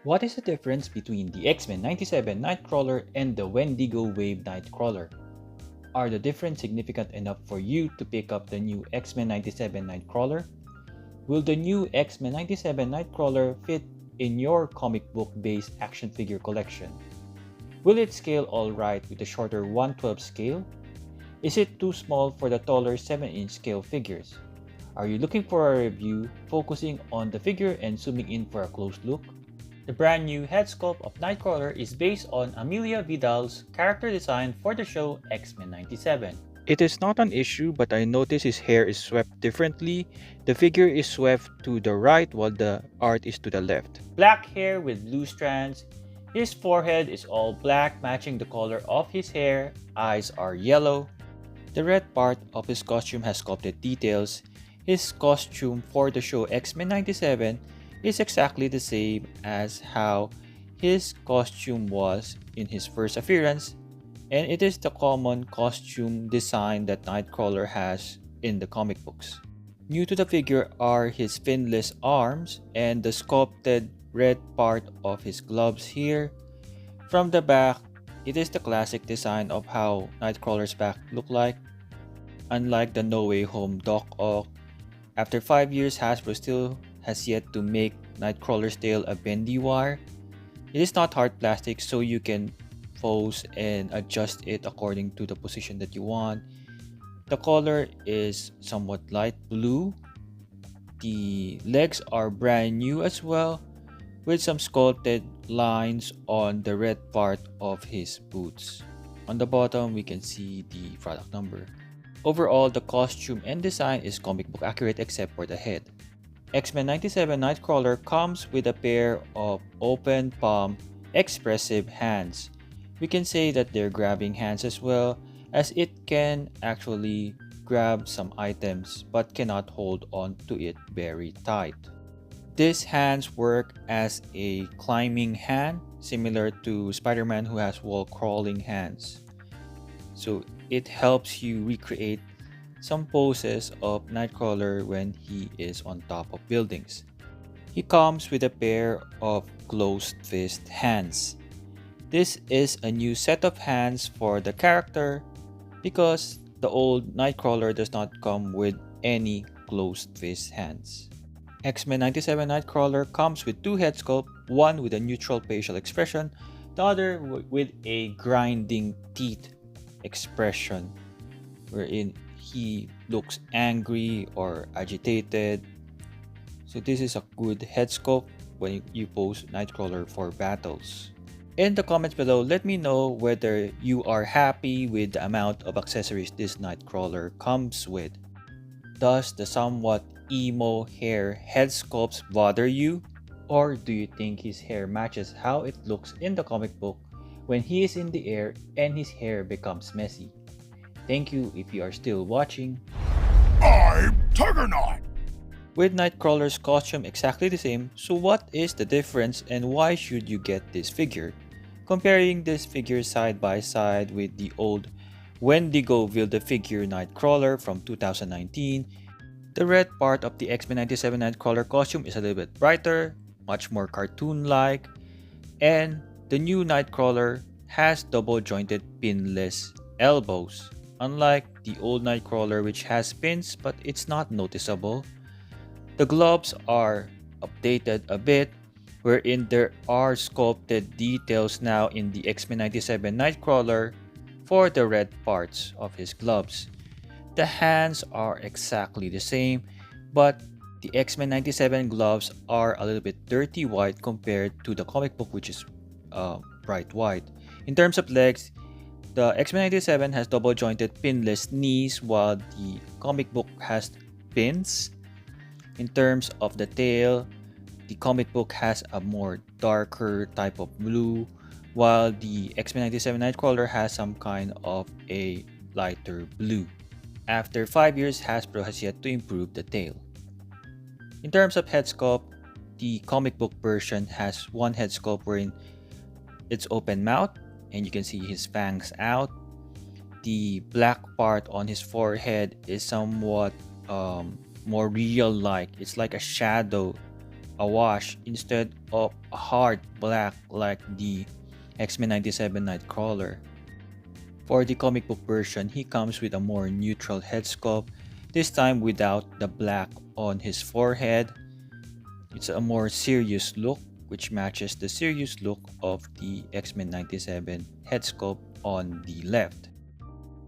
What is the difference between the X-Men 97 Nightcrawler and the Wendigo Wave Nightcrawler? Are the difference significant enough for you to pick up the new X-Men 97 Nightcrawler? Will the new X-Men 97 Nightcrawler fit in your comic book based action figure collection? Will it scale alright with the shorter 1/12 scale? Is it too small for the taller 7-inch scale figures? Are you looking for a review focusing on the figure and zooming in for a close look? The brand new head sculpt of Nightcrawler is based on Amelia Vidal's character design for the show X-Men 97. It is not an issue, but I notice his hair is swept differently. The figure is swept to the right while the art is to the left. Black hair with blue strands. His forehead is all black, matching the color of his hair. Eyes are yellow. The red part of his costume has sculpted details. His costume for the show X-Men 97 is exactly the same as how his costume was in his first appearance, and it is the common costume design that Nightcrawler has in the comic books. New to the figure are his finless arms and the sculpted red part of his gloves here. From the back, it is the classic design of how Nightcrawler's back look like. Unlike the No Way Home Doc Ock, after 5 years, Hasbro still has yet to make Nightcrawler's tail a bendy wire. It is not hard plastic, so you can pose and adjust it according to the position that you want. The color is somewhat light blue. The legs are brand new as well, with some sculpted lines on the red part of his boots. On the bottom, we can see the product number. Overall, the costume and design is comic book accurate except for the head. X-Men 97 Nightcrawler comes with a pair of open palm, expressive hands. We can say that they're grabbing hands as well, as it can actually grab some items but cannot hold on to it very tight. These hands work as a climbing hand, similar to Spider-Man who has wall crawling hands. So it helps you recreate some poses of Nightcrawler when he is on top of buildings. He comes with a pair of closed fist hands. This is a new set of hands for the character because the old Nightcrawler does not come with any closed fist hands. X-Men 97 Nightcrawler comes with two head sculpts, one with a neutral facial expression, the other with a grinding teeth expression, wherein he looks angry or agitated. So this is a good head sculpt when you pose Nightcrawler for battles. In the comments below, let me know whether you are happy with the amount of accessories this Nightcrawler comes with. Does the somewhat emo hair head sculpts bother you? Or do you think his hair matches how it looks in the comic book when he is in the air and his hair becomes messy? Thank you if you are still watching. I'm Tigerknot! With Nightcrawler's costume exactly the same, so what is the difference and why should you get this figure? Comparing this figure side by side with the old Wendigo Build-A-Figure Nightcrawler from 2019, the red part of the X-Men 97 Nightcrawler costume is a little bit brighter, much more cartoon-like, and the new Nightcrawler has double-jointed pinless elbows, unlike the old Nightcrawler which has pins but it's not noticeable. The gloves are updated a bit, wherein there are sculpted details now in the X-Men 97 Nightcrawler for the red parts of his gloves. The hands are exactly the same, but the X-Men 97 gloves are a little bit dirty white compared to the comic book which is bright white. In terms of legs, the X-Men 97 has double jointed pinless knees while the comic book has pins. In terms of the tail, the comic book has a more darker type of blue, while the X-Men 97 Nightcrawler has some kind of a lighter blue. After 5 years, Hasbro has yet to improve the tail. In terms of head sculpt, the comic book version has one head sculpt wherein it's open mouth and you can see his fangs out. The black part on his forehead is somewhat more real-like. It's like a shadow a wash instead of a hard black like the X-Men 97 Nightcrawler. For the comic book version, he comes with a more neutral head sculpt, this time without the black on his forehead. It's a more serious look, which matches the serious look of the X-Men 97 head sculpt on the left.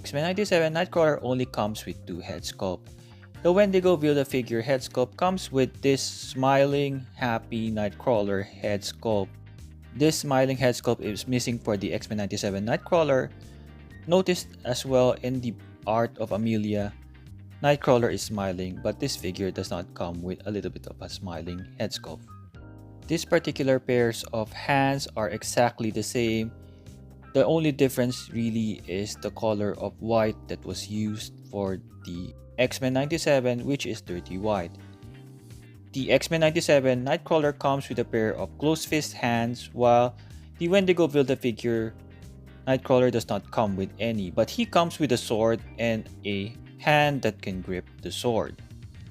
X-Men 97 Nightcrawler only comes with 2 head sculpt. The Wendigo Build-A-Figure head sculpt comes with this smiling, happy Nightcrawler head sculpt. This smiling head sculpt is missing for the X-Men 97 Nightcrawler. Noticed as well in the art of Amelia, Nightcrawler is smiling, but this figure does not come with a little bit of a smiling head sculpt. These particular pairs of hands are exactly the same. The only difference really is the color of white that was used for the X-Men 97, which is dirty white. The X-Men 97 Nightcrawler comes with a pair of closed fist hands, while the Wendigo Build-A-Figure Nightcrawler does not come with any, but he comes with a sword and a hand that can grip the sword.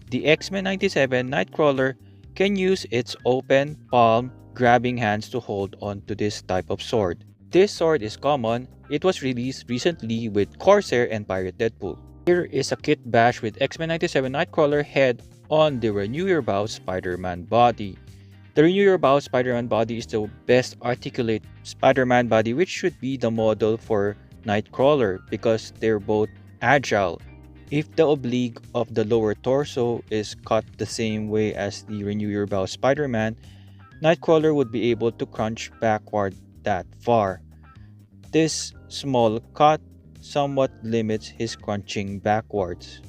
The X-Men 97 Nightcrawler can use its open palm grabbing hands to hold on to this type of sword. This sword is common. It was released recently with Corsair and Pirate Deadpool. Here is a Kitbash with X-Men 97 Nightcrawler head on the Renew Your Bow Spider-Man body. The Renew Your Bow Spider-Man body is the best articulate Spider-Man body, which should be the model for Nightcrawler because they're both agile. If the oblique of the lower torso is cut the same way as the Renew Your Bow Spider-Man, Nightcrawler would be able to crunch backward that far. This small cut somewhat limits his crunching backwards.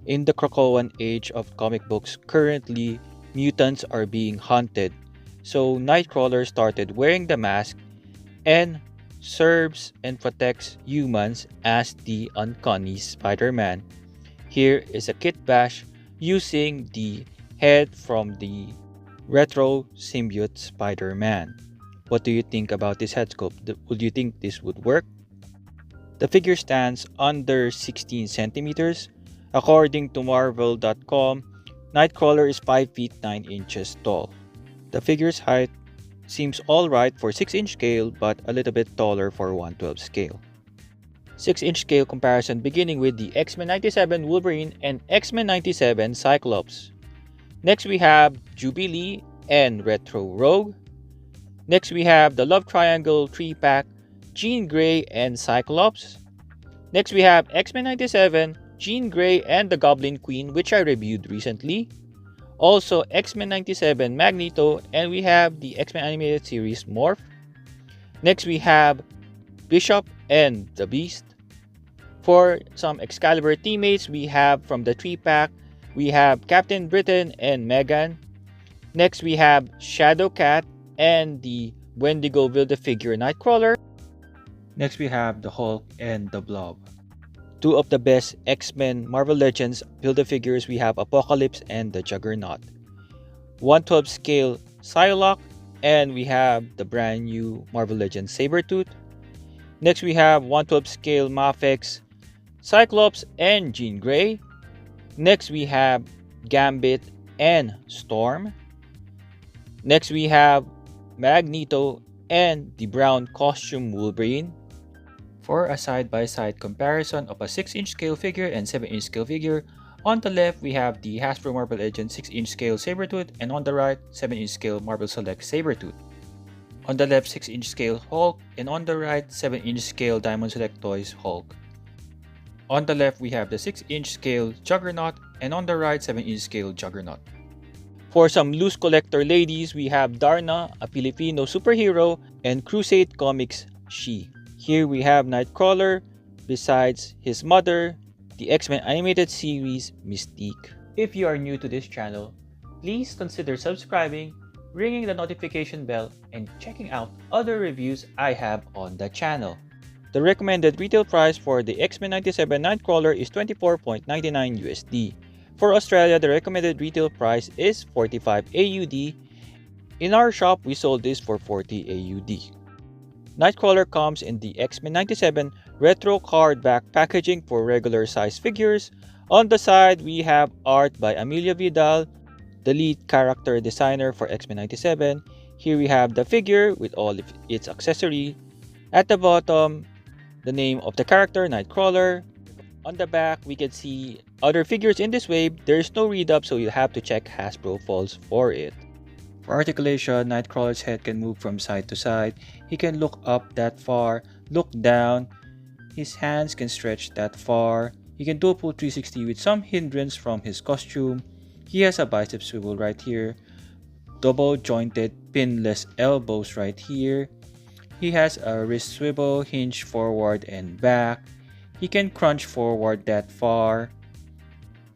In the Krakoan age of comic books, currently mutants are being hunted, so Nightcrawler started wearing the mask and serves and protects humans as the uncanny Spider-Man. Here is a Kitbash using the head from the retro symbiote Spider-Man. What do you think about this head sculpt? Would you think this would work? The figure stands under 16 centimeters. According to Marvel.com, Nightcrawler is 5 feet 9 inches tall. The figure's height seems alright for 6-inch scale, but a little bit taller for 1/12 scale. 6-inch scale comparison beginning with the X-Men 97 Wolverine and X-Men 97 Cyclops. Next we have Jubilee and Retro Rogue. Next we have the Love Triangle 3-pack, Jean Grey and Cyclops. Next we have X-Men 97, Jean Grey and the Goblin Queen, which I reviewed recently. Also X-Men 97 Magneto, and we have the X-Men animated series Morph. Next we have Bishop and the Beast. For some Excalibur teammates, we have from the 3-pack, we have Captain Britain and Megan. Next we have Shadowcat and the Wendigo Build-A-Figure Nightcrawler. Next we have the Hulk and the Blob. Two of the best X-Men Marvel Legends Build-A-Figures, we have Apocalypse and the Juggernaut. 1/12 scale Psylocke, and we have the brand new Marvel Legends Sabretooth. Next we have 1/12 scale Mafex, Cyclops and Jean Grey. Next we have Gambit and Storm. Next we have Magneto and the brown costume Wolverine. For a side-by-side comparison of a 6-inch scale figure and 7-inch scale figure, on the left we have the Hasbro Marvel Legends 6-inch scale Sabretooth, and on the right 7-inch scale Marvel Select Sabretooth. On the left 6-inch scale Hulk, and on the right 7-inch scale Diamond Select Toys Hulk. On the left we have the 6-inch scale Juggernaut, and on the right 7-inch scale Juggernaut. For some loose collector ladies, we have Darna, a Filipino superhero, and Crusade Comics She. Here we have Nightcrawler, besides his mother, the X-Men animated series Mystique. If you are new to this channel, please consider subscribing, ringing the notification bell, and checking out other reviews I have on the channel. The recommended retail price for the X-Men 97 Nightcrawler is $24.99 USD. For Australia, the recommended retail price is 45 AUD. In our shop, we sold this for 40 AUD. Nightcrawler comes in the X-Men 97 retro card back packaging for regular size figures. On the side, we have art by Amelia Vidal. the lead character designer for X-Men 97. Here we have the figure with all of its accessory. At the bottom, the name of the character, Nightcrawler. On the back, we can see other figures in this wave. There is no read up, so you have to check Hasbro Falls for it. For articulation, Nightcrawler's head can move from side to side. He can look up that far, look down. His hands can stretch that far. He can do a full 360 with some hindrance from his costume. He has a bicep swivel right here. Double jointed pinless elbows right here. He has a wrist swivel, hinge forward and back. He can crunch forward that far.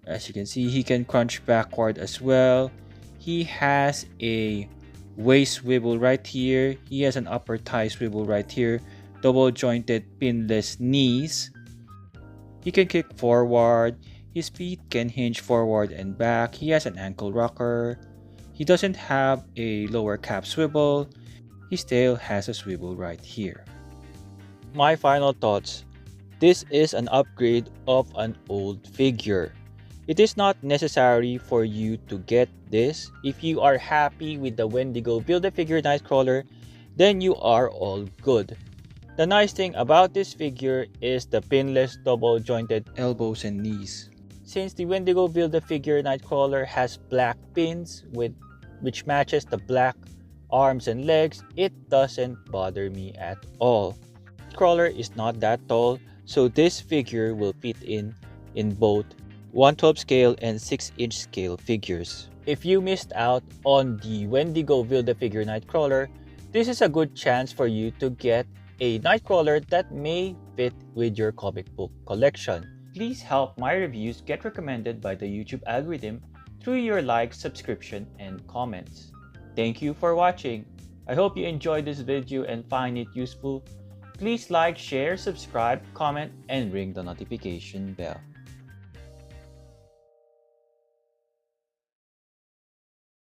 As you can see, he can crunch backward as well. He has a waist swivel right here. He has an upper thigh swivel right here. Double jointed pinless knees. He can kick forward. His feet can hinge forward and back. He has an ankle rocker. He doesn't have a lower cap swivel. His tail has a swivel right here. My final thoughts. This is an upgrade of an old figure. It is not necessary for you to get this. If you are happy with the Wendigo Build-A-Figure Nightcrawler, then you are all good. The nice thing about this figure is the pinless double jointed Elbows and knees. Since the Wendigo Build-A-Figure Nightcrawler has black pins which matches the black arms and legs, it doesn't bother me at all. Nightcrawler is not that tall, so this figure will fit in both 1/12 scale and 6-inch scale figures. If you missed out on the Wendigo Build-A-Figure Nightcrawler, this is a good chance for you to get a Nightcrawler that may fit with your comic book collection. Please help my reviews get recommended by the YouTube algorithm through your likes, subscription, and comments. Thank you for watching. I hope you enjoyed this video and find it useful. Please like, share, subscribe, comment, and ring the notification bell.